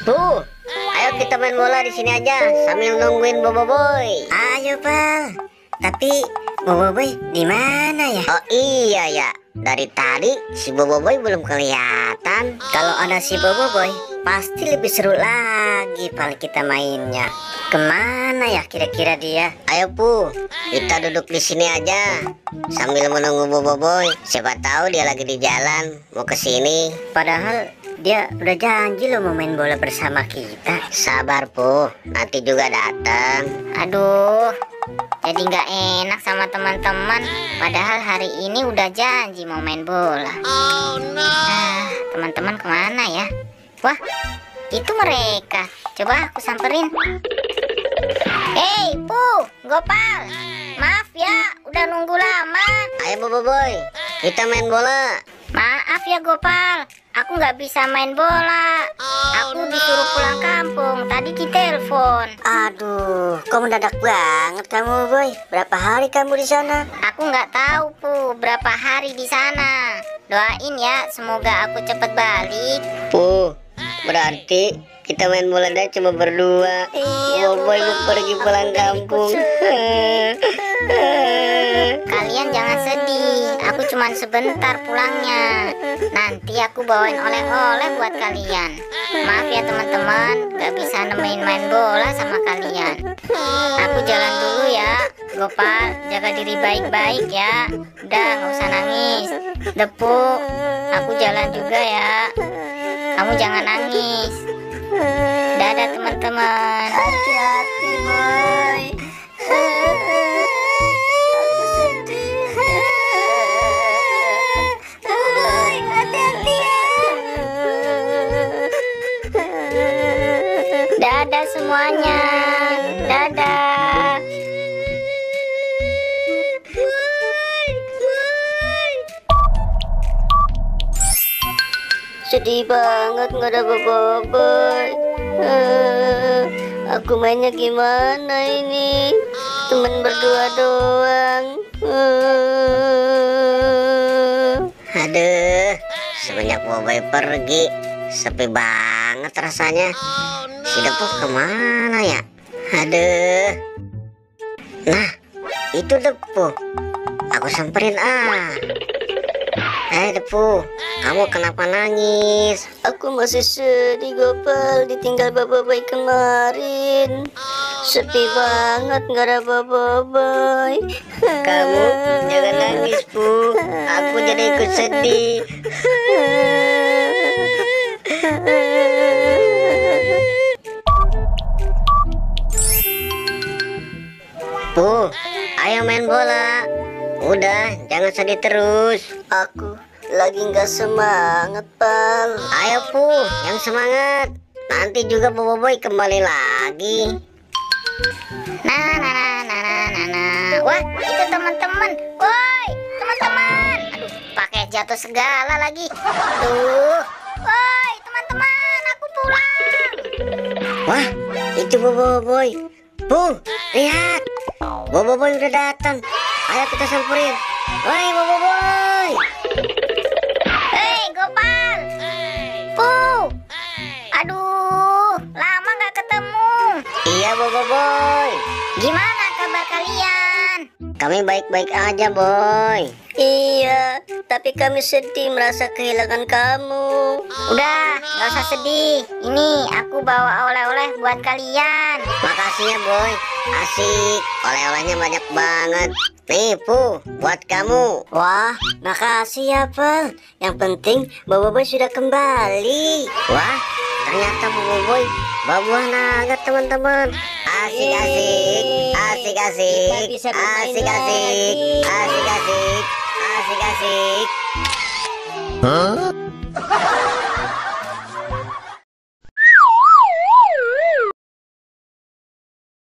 Bu, ayo kita main bola di sini aja sambil nungguin Bobo Boy. Ayo, Pal. Tapi Bobo Boy di mana ya? Oh iya ya, dari tadi si Bobo Boy belum kelihatan. Kalau ada si Bobo Boy, pasti lebih seru lagi Pal kita mainnya. Kemana ya kira-kira dia? Ayo Bu, kita duduk di sini aja sambil menunggu Bobo Boy. Siapa tahu dia lagi di jalan mau ke sini. Padahal dia udah janji loh mau main bola bersama kita. Sabar Bu, nanti juga datang. Aduh, jadi nggak enak sama teman-teman. Padahal hari ini udah janji mau main bola. Oh no. Teman-teman kemana ya? Wah, itu mereka. Coba aku samperin. Hei, Bu, Gopal. Maaf ya, udah nunggu lama. Ayo Bobo Boy, kita main bola. Maaf ya Gopal, aku nggak bisa main bola. Aku disuruh pulang kampung, tadi ditelepon. Aduh, kok mendadak banget kamu Boy? Berapa hari kamu di sana? Aku nggak tahu Bu, berapa hari di sana. Doain ya, semoga aku cepet balik. Bu, berarti kita main bola dan cuma berdua. Iya, Bobo Boy mau pergi pulang kampung. Kalian jangan sedih, aku cuma sebentar pulangnya. Nanti aku bawain oleh-oleh buat kalian. Maaf ya teman-teman, gak bisa nemenin main bola sama kalian. Aku jalan dulu ya. Gopal, jaga diri baik-baik ya. Udah, gak usah nangis. Depu, aku jalan juga ya. Kamu jangan nangis. Dadah teman-teman. Hati-hati Boy. Aku sedih. Boy, hati-hati ya. Dadah semuanya. Dadah. Sedih banget nggak ada Bobo Boy. Aku mainnya gimana ini? Temen berdua doang. Aduh, semenjak Bobo Boy pergi, sepi banget rasanya. Si Depu kemana ya? Aduh. Nah, itu Depu. Aku samperin ah. Depu, kamu kenapa nangis? Aku masih sedih Gopal, ditinggal Bobo Boy kemarin. Sepi banget nggak ada Bobo Boy. Kamu jangan nangis Bu, aku jadi ikut sedih. Bu, ayo main bola. Udah, jangan sedih terus. Aku lagi nggak semangat Pal. Ayo Bu, yang semangat. Nanti juga Bobo Boy kembali lagi. Wah, itu teman-teman. Woi, teman-teman. Aduh, pakai jatuh segala lagi. Aduh. Woi, teman-teman, aku pulang. Wah, itu Bobo Boy. Bu, lihat. Bobo Boy udah datang. Ayo kita samperin. Woi, Bobo Boy. Hei, Gopal. Bu. Aduh, lama nggak ketemu. Iya, Bobo Boy. Gimana kabar kalian? Kami baik-baik aja, Boy. Iya, tapi kami sedih merasa kehilangan kamu. Udah, nggak usah sedih. Ini aku bawa oleh-oleh buat kalian. Makasih ya, Boy. Asik. Oleh-olehnya banyak banget. Nih, Bu, buat kamu. Wah, makasih ya Pal. Yang penting Bobo Boy sudah kembali. Wah, ternyata Bobo Boy bawa buah naga, teman-teman. Asik, asik. Asik, asik. Kita bisa bermain Asik, asik. lagi. Asik, asik. Asik, asik. Huh?